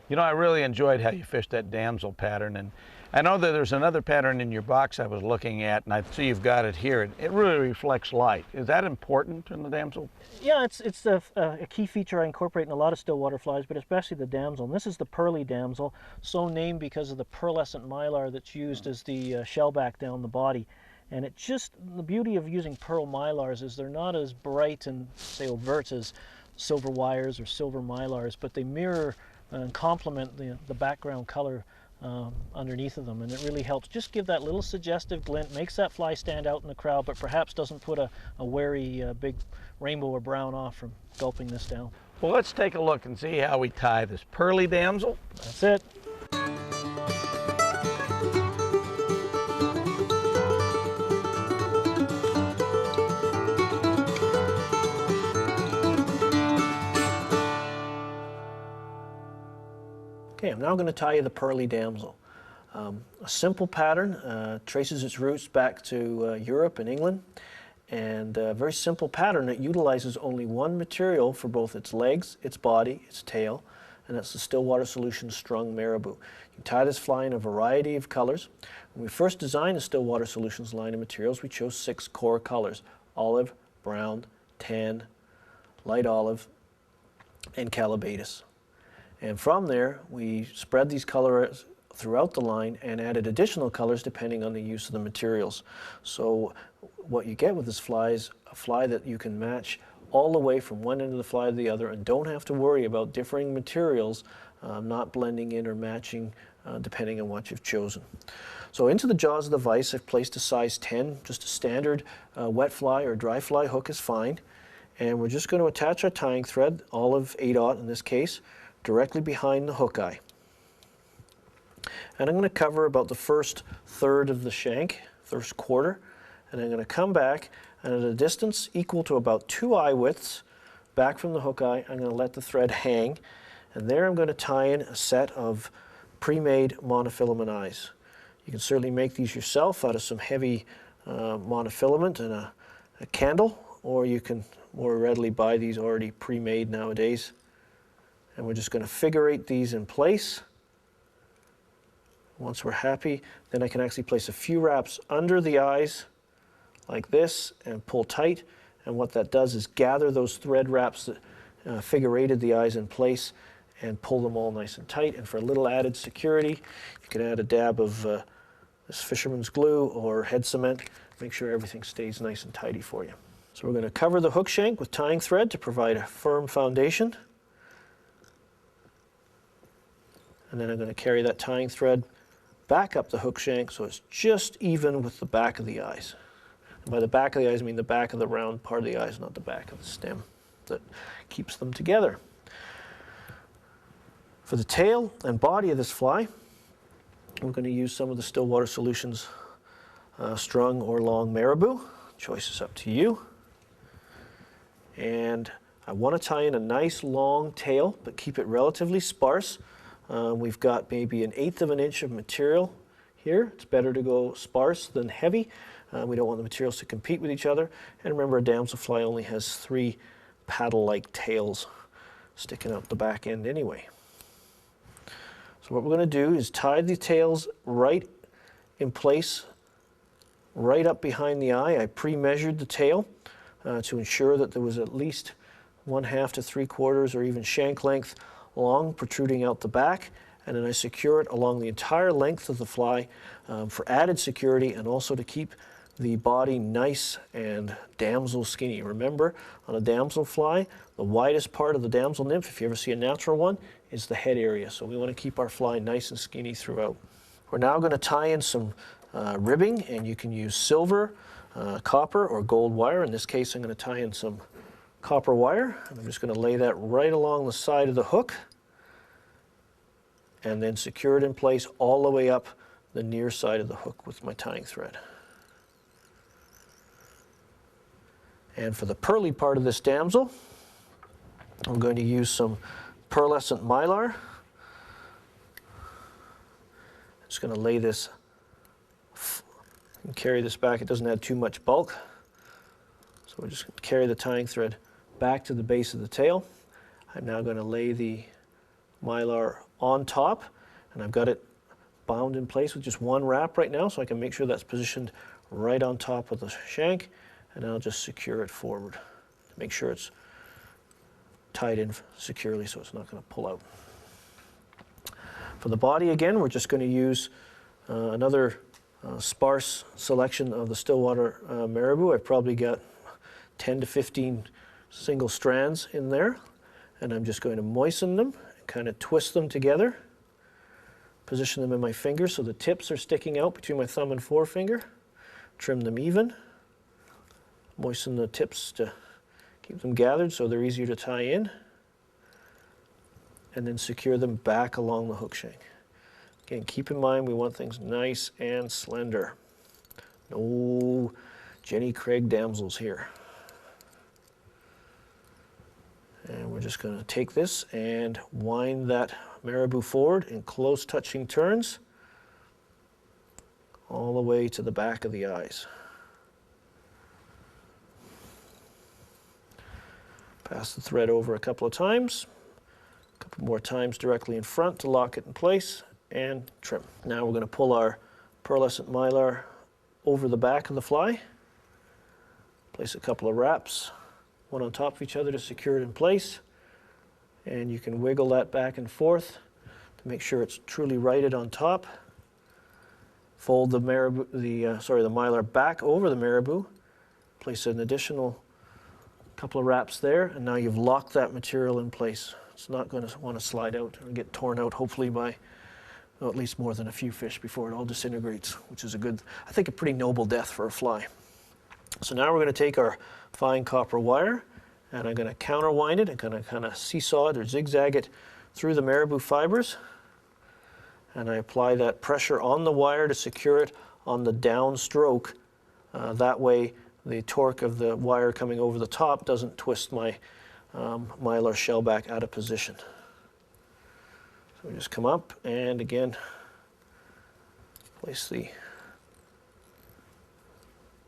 You know, I really enjoyed how you fished that damsel pattern, and I know that there's another pattern in your box I was looking at, and I see you've got it here. It really reflects light. Is that important in the damsel? Yeah, it's a key feature I incorporate in a lot of Stillwater flies, but especially the damsel. And this is the Pearly Damsel, so named because of the pearlescent mylar that's used as the shellback down the body. And it just, the beauty of using pearl mylars is they're not as bright and, say, overt as silver wires or silver mylars, but they mirror and complement the background color underneath of them, and it really helps just give that little suggestive glint, makes that fly stand out in the crowd, but perhaps doesn't put a wary big rainbow or brown off from gulping this down. Well, let's take a look and see how we tie this Pearly Damsel. That's it. Okay, I'm now going to tie you the Pearly Damsel. A simple pattern, traces its roots back to Europe and England, and a very simple pattern that utilizes only one material for both its legs, its body, its tail, and that's the Stillwater Solutions Strung Marabou. You can tie this fly in a variety of colors. When we first designed the Stillwater Solutions line of materials, we chose 6 core colors: olive, brown, tan, light olive, and calabatus. And from there, we spread these colors throughout the line and added additional colors depending on the use of the materials. So what you get with this fly is a fly that you can match all the way from one end of the fly to the other and don't have to worry about differing materials not blending in or matching depending on what you've chosen. So into the jaws of the vise, I've placed a size 10, just a standard wet fly or dry fly hook is fine. And we're just going to attach our tying thread, olive 8/0 in this case, directly behind the hook eye. And I'm going to cover about the first third of the shank, first quarter, and I'm going to come back, and at a distance equal to about 2 eye widths back from the hook eye, I'm going to let the thread hang, and there I'm going to tie in a set of pre-made monofilament eyes. You can certainly make these yourself out of some heavy monofilament and a candle, or you can more readily buy these already pre-made nowadays. And we're just going to figure 8 these in place. Once we're happy, then I can actually place a few wraps under the eyes like this and pull tight. And what that does is gather those thread wraps that figure 8'd the eyes in place and pull them all nice and tight. And for a little added security, you can add a dab of this fisherman's glue or head cement. Make sure everything stays nice and tidy for you. So we're going to cover the hook shank with tying thread to provide a firm foundation. And then I'm going to carry that tying thread back up the hook shank so it's just even with the back of the eyes. And by the back of the eyes, I mean the back of the round part of the eyes, not the back of the stem that keeps them together. For the tail and body of this fly, we're going to use some of the Stillwater Solutions strung or long marabou. Choice is up to you. And I want to tie in a nice long tail, but keep it relatively sparse. We've got maybe 1/8 of an inch of material here. It's better to go sparse than heavy. We don't want the materials to compete with each other. And remember, a damselfly only has 3 paddle-like tails sticking out the back end anyway. So what we're going to do is tie the tails right in place, right up behind the eye. I pre-measured the tail to ensure that there was at least 1/2 to 3/4 or even shank length long protruding out the back, and then I secure it along the entire length of the fly for added security and also to keep the body nice and damsel skinny. Remember, on a damsel fly, the widest part of the damsel nymph, if you ever see a natural one, is the head area. So we want to keep our fly nice and skinny throughout. We're now going to tie in some ribbing, and you can use silver, copper, or gold wire. In this case, I'm going to tie in some copper wire. I'm just going to lay that right along the side of the hook and then secure it in place all the way up the near side of the hook with my tying thread. And for the pearly part of this damsel, I'm going to use some pearlescent mylar. I'm just going to lay this and carry this back. It doesn't add too much bulk. So we're just going to carry the tying thread back to the base of the tail. I'm now going to lay the mylar on top, and I've got it bound in place with just one wrap right now, so I can make sure that's positioned right on top of the shank, and I'll just secure it forward to make sure it's tied in securely so it's not going to pull out. For the body, again, we're just going to use another sparse selection of the Stillwater marabou. I've probably got 10 to 15 single strands in there, and I'm just going to moisten them, kind of twist them together, position them in my fingers so the tips are sticking out between my thumb and forefinger, trim them even, moisten the tips to keep them gathered so they're easier to tie in, and then secure them back along the hook shank. Again, keep in mind we want things nice and slender. No Jenny Craig damsels here. And we're just going to take this and wind that marabou forward in close touching turns all the way to the back of the eyes. Pass the thread over a couple of times, a couple more times directly in front to lock it in place, and trim. Now we're going to pull our pearlescent mylar over the back of the fly, place a couple of wraps, one on top of each other to secure it in place, and you can wiggle that back and forth to make sure it's truly righted on top. Fold the mylar back over the marabou, place an additional couple of wraps there, and now you've locked that material in place. It's not going to want to slide out and get torn out, hopefully by at least more than a few fish before it all disintegrates, which is I think a pretty noble death for a fly. So now we're going to take our fine copper wire, and I'm going to counterwind it. I'm going to kind of seesaw it or zigzag it through the marabou fibers, and I apply that pressure on the wire to secure it on the downstroke. That way the torque of the wire coming over the top doesn't twist my mylar shell back out of position. So we just come up and again place the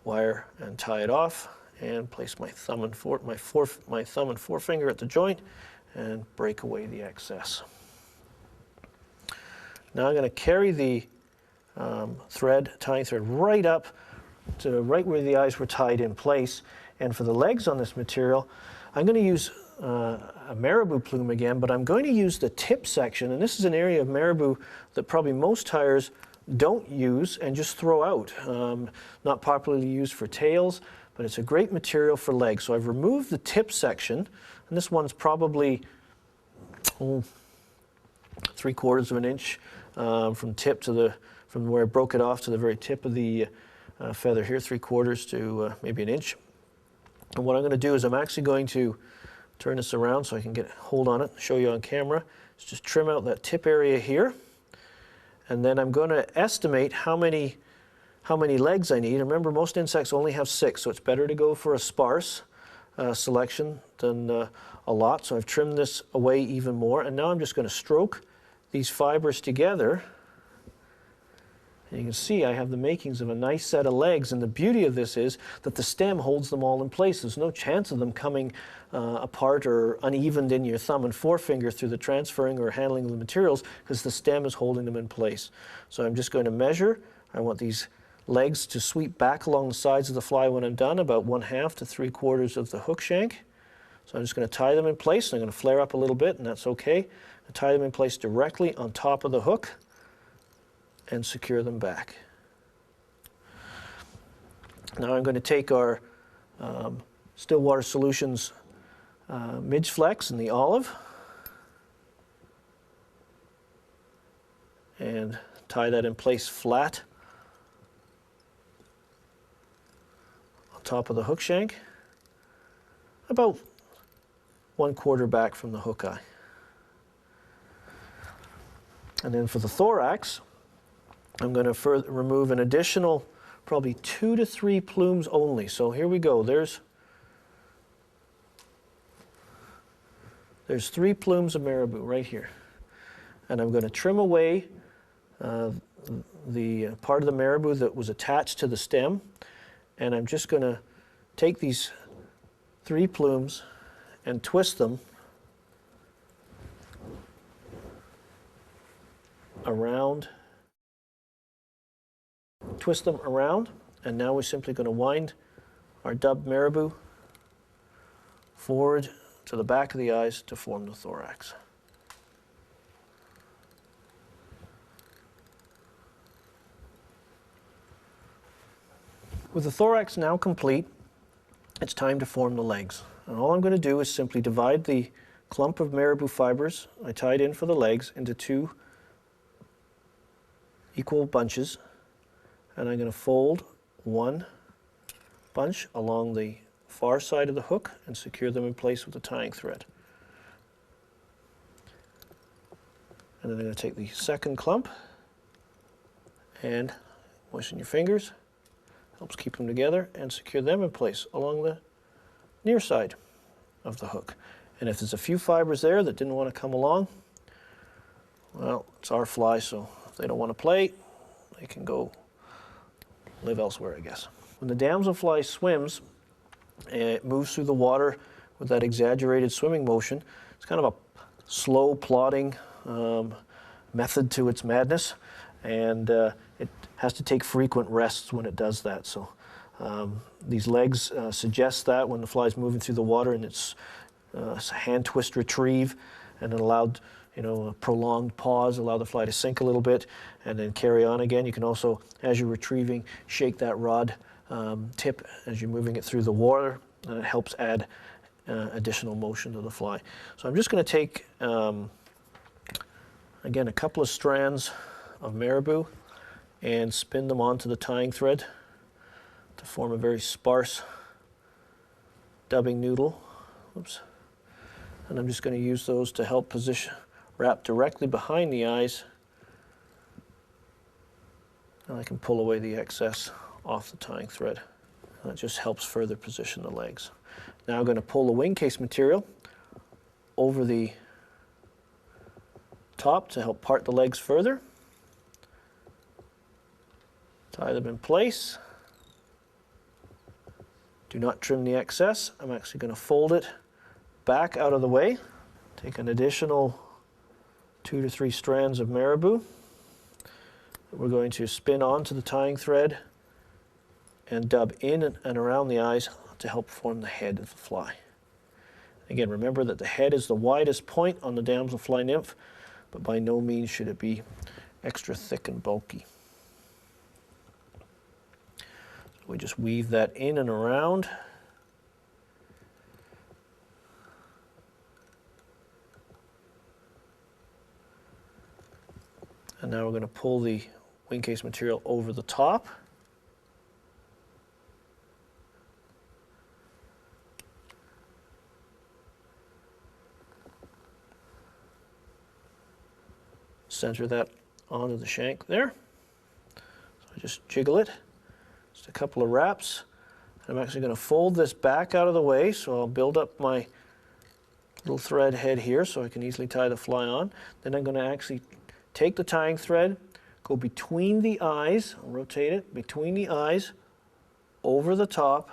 wire and tie it off, and place my thumb and forefinger at the joint and break away the excess. Now I'm going to carry the tying thread right up to right where the eyes were tied in place, and for the legs on this material I'm going to use a marabou plume again, but I'm going to use the tip section, and this is an area of marabou that probably most tyers don't use and just throw out. Not popularly used for tails, but it's a great material for legs. So I've removed the tip section, and this one's probably 3/4 of an inch from tip to from where I broke it off to the very tip of the feather here, 3/4 to maybe an inch. And what I'm going to do is I'm actually going to turn this around so I can get a hold on it, show you on camera. Just trim out that tip area here, and then I'm going to estimate how many legs I need. Remember, most insects only have 6, so it's better to go for a sparse selection than a lot. So I've trimmed this away even more, and now I'm just going to stroke these fibers together. And you can see I have the makings of a nice set of legs, and the beauty of this is that the stem holds them all in place. There's no chance of them coming apart or unevened in your thumb and forefinger through the transferring or handling of the materials, because the stem is holding them in place. So I'm just going to measure. I want these legs to sweep back along the sides of the fly when I'm done, about 1/2 to 3/4 of the hook shank. So I'm just going to tie them in place, and I'm going to flare up a little bit, and that's okay. I tie them in place directly on top of the hook and secure them back. Now I'm going to take our Stillwater Solutions Midge Flex in the olive and tie that in place flat on top of the hook shank, about 1/4 back from the hook eye. And then for the thorax, I'm going to remove an additional probably 2 to 3 plumes only. So here we go. There's 3 plumes of marabou right here. And I'm going to trim away the part of the marabou that was attached to the stem. And I'm just going to take these 3 plumes and twist them around, twist them around, and now we're simply going to wind our dubbed marabou forward to the back of the eyes to form the thorax. With the thorax now complete, it's time to form the legs. And all I'm going to do is simply divide the clump of marabou fibers I tied in for the legs into 2 equal bunches, and I'm going to fold one bunch along the far side of the hook and secure them in place with a tying thread. And then I'm going to take the second clump and moisten your fingers, helps keep them together, and secure them in place along the near side of the hook. And if there's a few fibers there that didn't want to come along, well, it's our fly, so if they don't want to play, they can go live elsewhere, I guess. When the damselfly swims, it moves through the water with that exaggerated swimming motion. It's kind of a slow, plodding method to its madness, and it has to take frequent rests when it does that. So these legs suggest that when the fly's moving through the water, and it's a hand twist retrieve, and an allowed, a prolonged pause, allow the fly to sink a little bit, and then carry on again. You can also, as you're retrieving, shake that rod tip as you're moving it through the water, and it helps add additional motion to the fly. So I'm just going to take, again, a couple of strands of marabou and spin them onto the tying thread to form a very sparse dubbing noodle. Oops. And I'm just going to use those to help position, wrap directly behind the eyes, and I can pull away the excess off the tying thread. That just helps further position the legs. Now I'm going to pull the wing case material over the top to help part the legs further. Tie them in place. Do not trim the excess. I'm actually going to fold it back out of the way. Take an additional 2 to 3 strands of marabou that we're going to spin onto the tying thread and dub in and around the eyes to help form the head of the fly. Again, remember that the head is the widest point on the damselfly nymph, but by no means should it be extra thick and bulky. So we just weave that in and around. And now we're going to pull the wing case material over the top. Center that onto the shank there. So I just jiggle it. Just a couple of wraps. I'm actually going to fold this back out of the way, so I'll build up my little thread head here so I can easily tie the fly on. Then I'm going to actually take the tying thread, go between the eyes, I'll rotate it, between the eyes, over the top,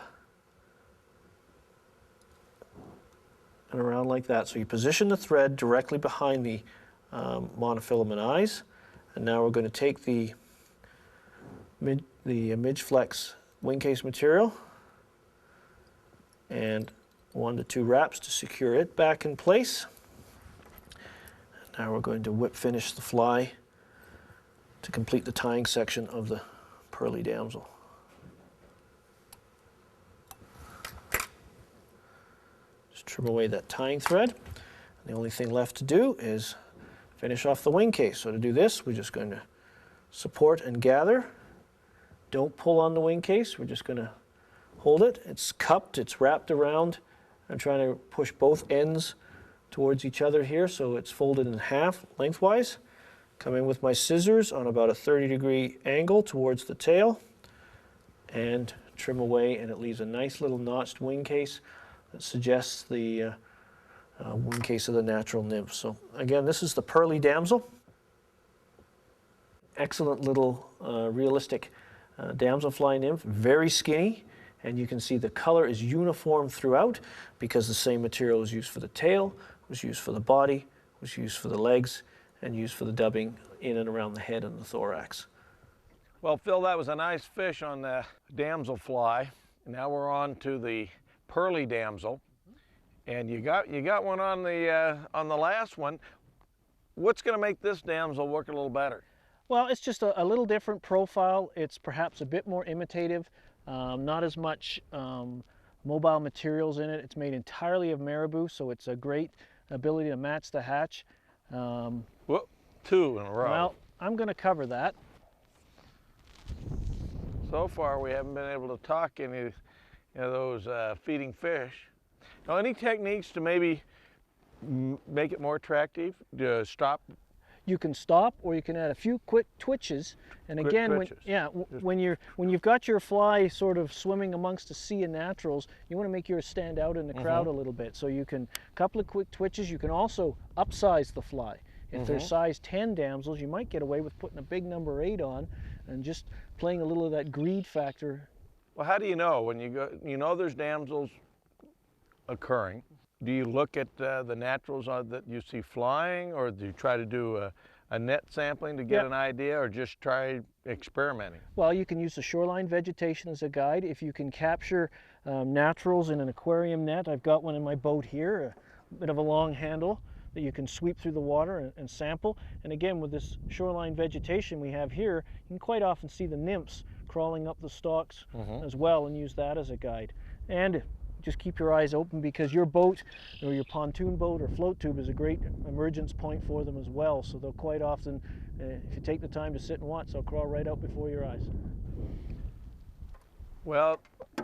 and around like that. So you position the thread directly behind the monofilament eyes, and now we're going to take the midge-flex wing case material and 1 to 2 wraps to secure it back in place. Now we're going to whip finish the fly to complete the tying section of the Pearly Damsel. Just trim away that tying thread. The only thing left to do is finish off the wing case. So to do this, we're just going to support and gather. Don't pull on the wing case. We're just going to hold it. It's cupped, it's wrapped around. I'm trying to push both ends towards each other here so it's folded in half lengthwise. Come in with my scissors on about a 30-degree angle towards the tail and trim away, and it leaves a nice little notched wing case that suggests the wing case of the natural nymph. So again, this is the Pearly Damsel. Excellent little realistic damselfly nymph, very skinny, and you can see the color is uniform throughout because the same material was used for the tail, was used for the body, was used for the legs, and used for the dubbing in and around the head and the thorax. Well, Phil, that was a nice fish on the damsel fly. Now we're on to the pearly damsel, and you got one on the last one. What's going to make this damsel work a little better? Well, it's just a little different profile. It's perhaps a bit more imitative, not as much mobile materials in it. It's made entirely of marabou, so it's a great ability to match the hatch. Whoop, two in a row. Well, I'm going to cover that. So far, we haven't been able to talk any of those feeding fish. Now, any techniques to maybe make it more attractive? To stop? You can stop, or you can add a few quick twitches. And Quick again, twitches. when you've got your fly sort of swimming amongst a sea of naturals, you want to make yours stand out in the crowd a little bit. So you can a couple of quick twitches. You can also upsize the fly. If there's size 10 damsels, you might get away with putting a big number 8 on and just playing a little of that greed factor. Well, how do you know when you know there's damsels occurring? Do you look at the naturals that you see flying, or do you try to do a net sampling to get an idea, or just try experimenting? Well, you can use the shoreline vegetation as a guide. If you can capture naturals in an aquarium net, I've got one in my boat here, a bit of a long handle that you can sweep through the water and sample. And again, with this shoreline vegetation we have here, you can quite often see the nymphs crawling up the stalks as well, and use that as a guide. And just keep your eyes open, because your boat or your pontoon boat or float tube is a great emergence point for them as well. So they'll quite often, if you take the time to sit and watch, they'll crawl right out before your eyes. Well,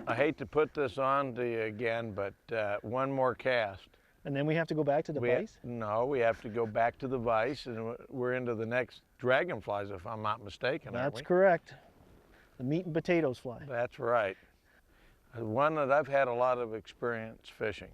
I hate to put this on to you again, but one more cast. And then we have to go back to the vise? No, we have to go back to the vise, and we're into the next dragonflies, if I'm not mistaken, aren't we? That's correct. The meat and potatoes fly. That's right. One that I've had a lot of experience fishing.